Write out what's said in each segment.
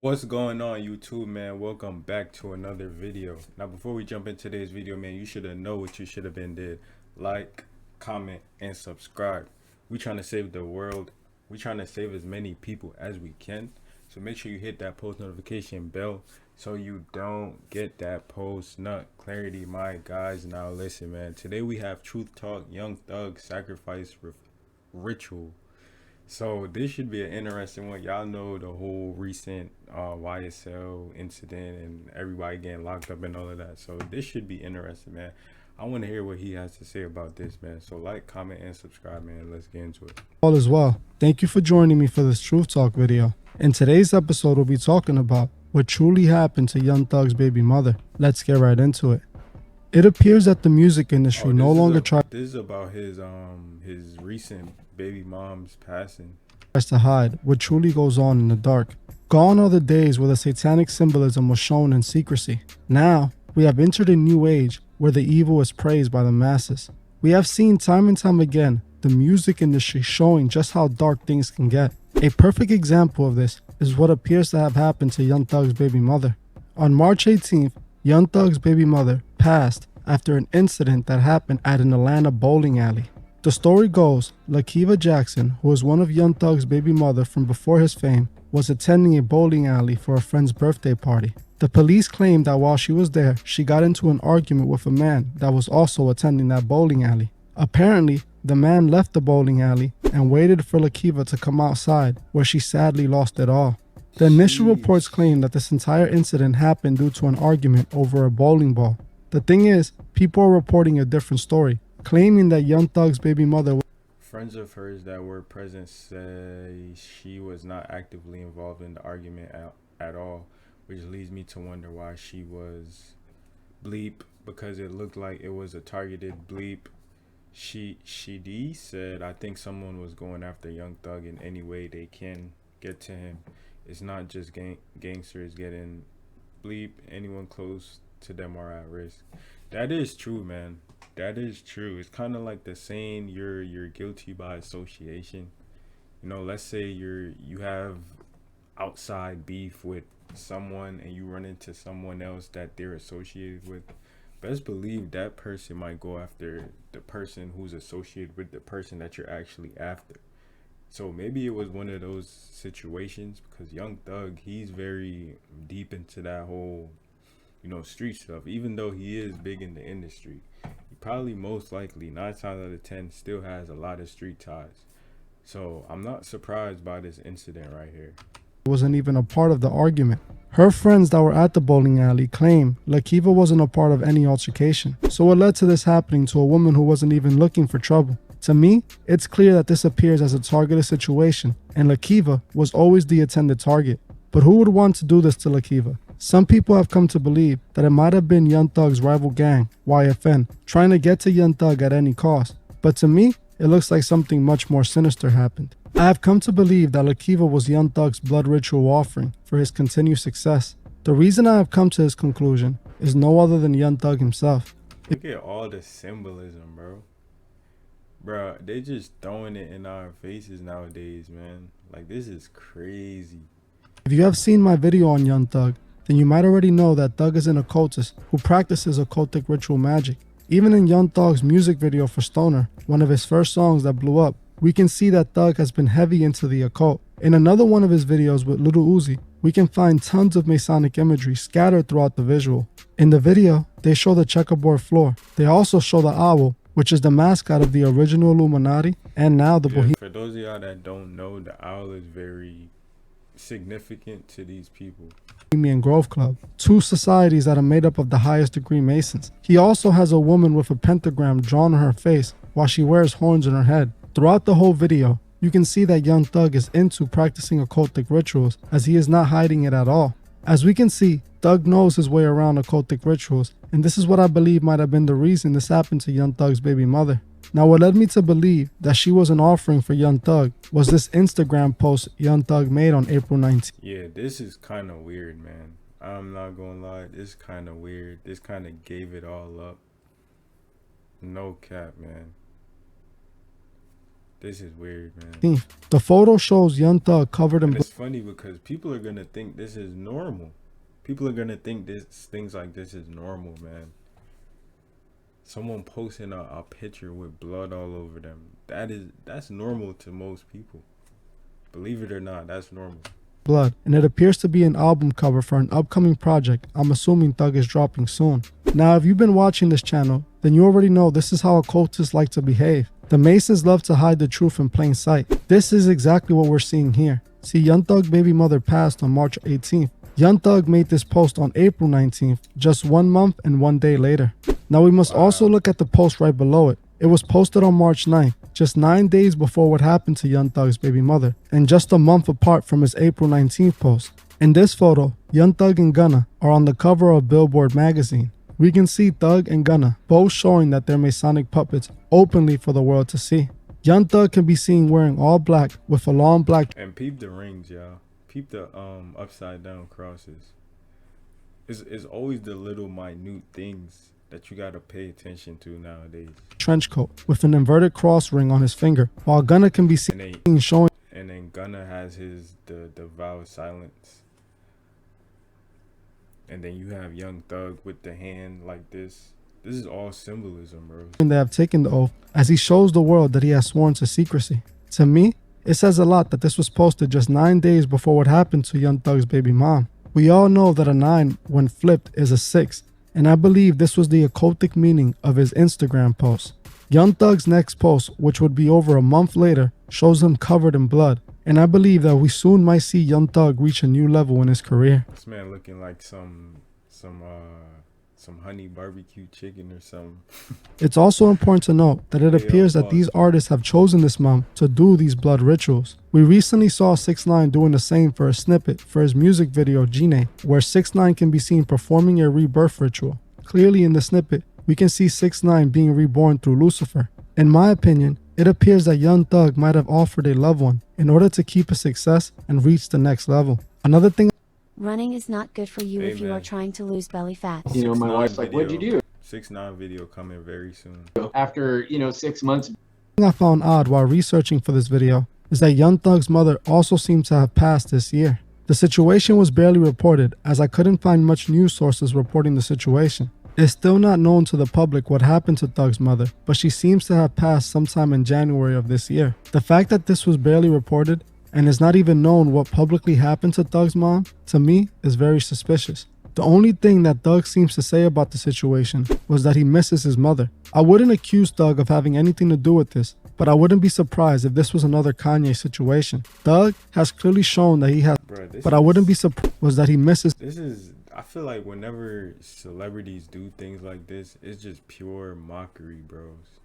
What's going on, YouTube, man? Welcome back to another video. Now, before we jump into today's video, man, you should have know what you should have been did. Like, comment, and subscribe. We trying to save the world. We trying to save as many people as we can. So make sure you hit that post notification bell so you don't get that post nut clarity, my guys. Now listen, man. Today we have Truth Talk, Young Thug, Sacrifice Ritual. So this should be an interesting one. Y'all know the whole recent YSL incident and everybody getting locked up and all of that. So this should be interesting, man. I want to hear what he has to say about this, man. So like, comment, and subscribe, man. Let's get into it. All as well. Thank you for joining me for this Truth Talk video. In today's episode, we'll be talking about what truly happened to Young Thug's baby mother. Let's get right into it. It appears that the music industry no longer tries This is about his recent baby mom's passing. to hide what truly goes on in the dark. Gone are the days where the satanic symbolism was shown in secrecy. Now, we have entered a new age where the evil is praised by the masses. We have seen time and time again the music industry showing just how dark things can get. A perfect example of this is what appears to have happened to Young Thug's baby mother. On March 18th, Young Thug's baby mother passed after an incident that happened at an Atlanta bowling alley. The story goes, Lakiva Jackson, who was one of Young Thug's baby mother from before his fame, was attending a bowling alley for a friend's birthday party. The police claimed that while she was there, she got into an argument with a man that was also attending that bowling alley. Apparently, the man left the bowling alley and waited for Lakiva to come outside, where she sadly lost it all. The initial reports claim that this entire incident happened due to an argument over a bowling ball. The thing is, people are reporting a different story, claiming that Young Thug's baby mother. Friends of hers that were present say she was not actively involved in the argument at all, which leads me to wonder why she was bleep, because it looked like it was a targeted bleep. She said, I think someone was going after Young Thug in any way they can get to him. It's not just gangsters getting bleep. Anyone close to them are at risk. That is true, man. That is true. It's kind of like the saying you're guilty by association. You know, let's say you have outside beef with someone and you run into someone else that they're associated with. Best believe that person might go after the person who's associated with the person that you're actually after. So maybe it was one of those situations, because Young Thug, he's very deep into that whole, street stuff. Even though he is big in the industry, he probably most likely 9 times out of 10 still has a lot of street ties. So I'm not surprised by this incident right here. Wasn't even a part of the argument. Her friends that were at the bowling alley claim Lakiva wasn't a part of any altercation. So what led to this happening to a woman who wasn't even looking for trouble? To me, it's clear that this appears as a targeted situation, and Lakiva was always the intended target. But who would want to do this to Lakiva? Some people have come to believe that it might have been Young Thug's rival gang, YFN, trying to get to Young Thug at any cost. But to me, it looks like something much more sinister happened. I have come to believe that Lakiva was Young Thug's blood ritual offering for his continued success. The reason I have come to this conclusion is no other than Young Thug himself. Look at all the symbolism, bro. Bro, they just throwing it in our faces nowadays, man. Like, this is crazy. If you have seen my video on Young Thug, then you might already know that Thug is an occultist who practices occultic ritual magic. Even in Young Thug's music video for Stoner, one of his first songs that blew up, we can see that Thug has been heavy into the occult. In another one of his videos with Lil Uzi, we can find tons of Masonic imagery scattered throughout the visual. In the video, they show the checkerboard floor. They also show the owl, which is the mascot of the original Illuminati, and now the Bohemian. For those of y'all that don't know, the owl is very significant to these people. Bohemian Grove Club, two societies that are made up of the highest degree Masons. He also has a woman with a pentagram drawn on her face while she wears horns in her head. Throughout the whole video, you can see that Young Thug is into practicing occultic rituals, as he is not hiding it at all. As we can see, Thug knows his way around occultic rituals, and this is what I believe might have been the reason this happened to Young Thug's baby mother. Now, what led me to believe that she was an offering for Young Thug was this Instagram post Young Thug made on April 19th. Yeah, this is kind of weird, man. I'm not gonna lie, this kind of weird. This kind of gave it all up. No cap, man. This is weird, man. The photo shows Young Thug covered in blood. It's funny because people are gonna think this is normal. People are gonna think things like this is normal, man. Someone posting a picture with blood all over them. That's normal to most people. Believe it or not, that's normal. Blood, and it appears to be an album cover for an upcoming project I'm assuming Thug is dropping soon. Now, if you've been watching this channel, then you already know this is how occultists like to behave. The Masons love to hide the truth in plain sight. This is exactly what we're seeing here. See, Young Thug's baby mother passed on March 18th. Young Thug made this post on April 19th, just 1 month and 1 day later. Now we must also look at the post right below it. It was posted on March 9th, just 9 days before what happened to Young Thug's baby mother, and just a month apart from his April 19th post. In this photo, Young Thug and Gunna are on the cover of Billboard magazine. We can see Thug and Gunna both showing that they're Masonic puppets openly for the world to see. Young Thug can be seen wearing all black with a long black. And peep the rings, y'all. Peep the upside down crosses. It's always the little minute things that you gotta pay attention to nowadays. Trench coat with an inverted cross ring on his finger, while Gunna can be seen showing. And then Gunna has the vow of silence. And then you have Young Thug with the hand like this. This is all symbolism, bro. And they have taken the oath as he shows the world that he has sworn to secrecy. To me, it says a lot that this was posted just 9 days before what happened to Young Thug's baby mom. We all know that a 9 when flipped is a 6, and I believe this was the occultic meaning of his Instagram post. Young Thug's next post, which would be over a month later, shows him covered in blood, and I believe that we soon might see Young Thug reach a new level in his career. This man looking like some honey barbecue chicken or something. It's also important to note that it appears that these artists have chosen this month to do these blood rituals. We recently saw 6ix9ine doing the same for a snippet for his music video Gine, where 6ix9ine can be seen performing a rebirth ritual. Clearly in the snippet, we can see 6ix9ine being reborn through Lucifer. In my opinion, it appears that Young Thug might have offered a loved one in order to keep his success and reach the next level. Another thing, running is not good for you if you are trying to lose belly fat. You know, my wife's like, what'd you do? 6ix9ine video coming very soon. After, 6 months. I found odd while researching for this video is that Young Thug's mother also seemed to have passed this year. The situation was barely reported as I couldn't find much news sources reporting the situation. It's still not known to the public what happened to Thug's mother, but she seems to have passed sometime in January of this year. The fact that this was barely reported and is not even known what publicly happened to Thug's mom, to me, is very suspicious. The only thing that Thug seems to say about the situation was that he misses his mother. I wouldn't accuse Thug of having anything to do with this, but I wouldn't be surprised if this was another Kanye situation. Thug has clearly shown that he has, but I wouldn't be surprised was that he misses. I feel like whenever celebrities do things like this, it's just pure mockery, bros.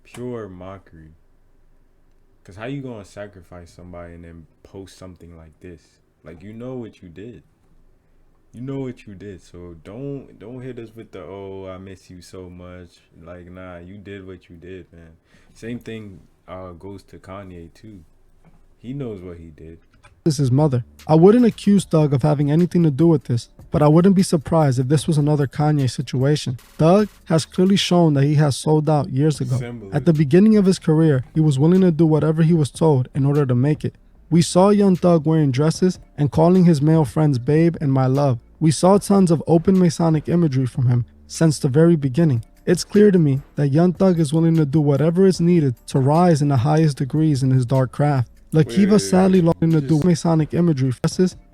Pure mockery. Because how you gonna sacrifice somebody and then post something like this? Like, you know what you did. You know what you did. So don't hit us with the, oh, I miss you so much. Like, nah, you did what you did, man. Same thing goes to Kanye too. He knows what he did. This is his mother. I wouldn't accuse Thug of having anything to do with this, but I wouldn't be surprised if this was another Kanye situation. Thug has clearly shown that he has sold out years ago. At the beginning of his career, he was willing to do whatever he was told in order to make it. We saw Young Thug wearing dresses and calling his male friends babe and my love. We saw tons of open Masonic imagery from him since the very beginning. It's clear to me that Young Thug is willing to do whatever is needed to rise in the highest degrees in his dark craft. Lakiva sadly lost to do Masonic imagery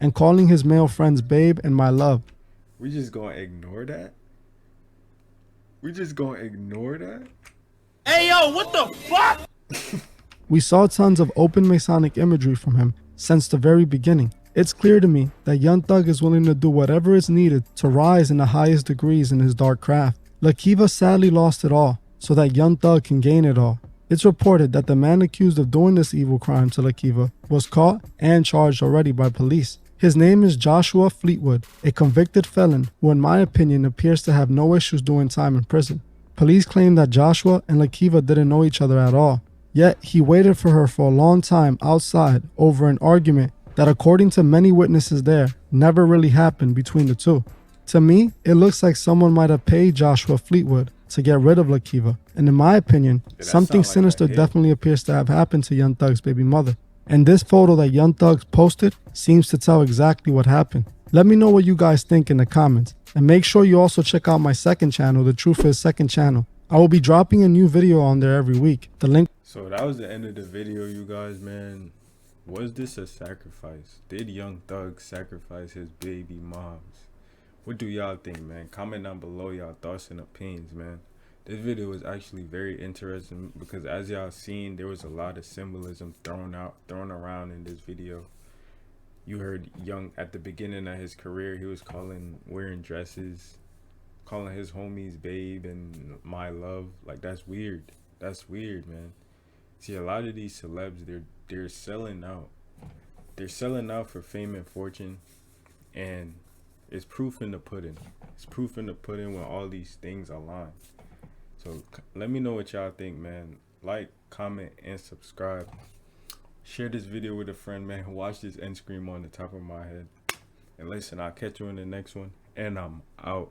and calling his male friends babe and my love. We just gonna ignore that? We just gonna ignore that? Hey yo, what the fuck? We saw tons of open Masonic imagery from him since the very beginning. It's clear to me that Young Thug is willing to do whatever is needed to rise in the highest degrees in his dark craft. Lakiva sadly lost it all so that Young Thug can gain it all. It's reported that the man accused of doing this evil crime to Lakiva was caught and charged already by police. His name is Joshua Fleetwood, a convicted felon who in my opinion appears to have no issues doing time in prison. Police claim that Joshua and Lakiva didn't know each other at all, yet he waited for her for a long time outside over an argument that according to many witnesses there never really happened between the two. To me, it looks like someone might have paid Joshua Fleetwood to get rid of Lakiva. And in my opinion, that something sound like sinister a hit. definitely appears to have happened to Young Thug's baby mother. And this photo that Young Thug's posted seems to tell exactly what happened. Let me know what you guys think in the comments. And make sure you also check out my second channel, The Truth Is Second Channel. I will be dropping a new video on there every week. The link. So that was the end of the video, you guys, man. Was this a sacrifice? Did Young Thug sacrifice his baby moms? What do y'all think, man? Comment down below y'all thoughts and opinions, man. This video was actually very interesting because as y'all seen, there was a lot of symbolism thrown around in this video. You heard Young at the beginning of his career, he was wearing dresses, calling his homies babe and my love. Like, that's weird. That's weird, man. See, a lot of these celebs, they're selling out. They're selling out for fame and fortune, and it's proof in the pudding. It's proof in the pudding when all these things align. So let me know what y'all think, man. Like, comment, and subscribe. Share this video with a friend, man. Watch this end screen on the top of my head. And listen, I'll catch you in the next one. And I'm out.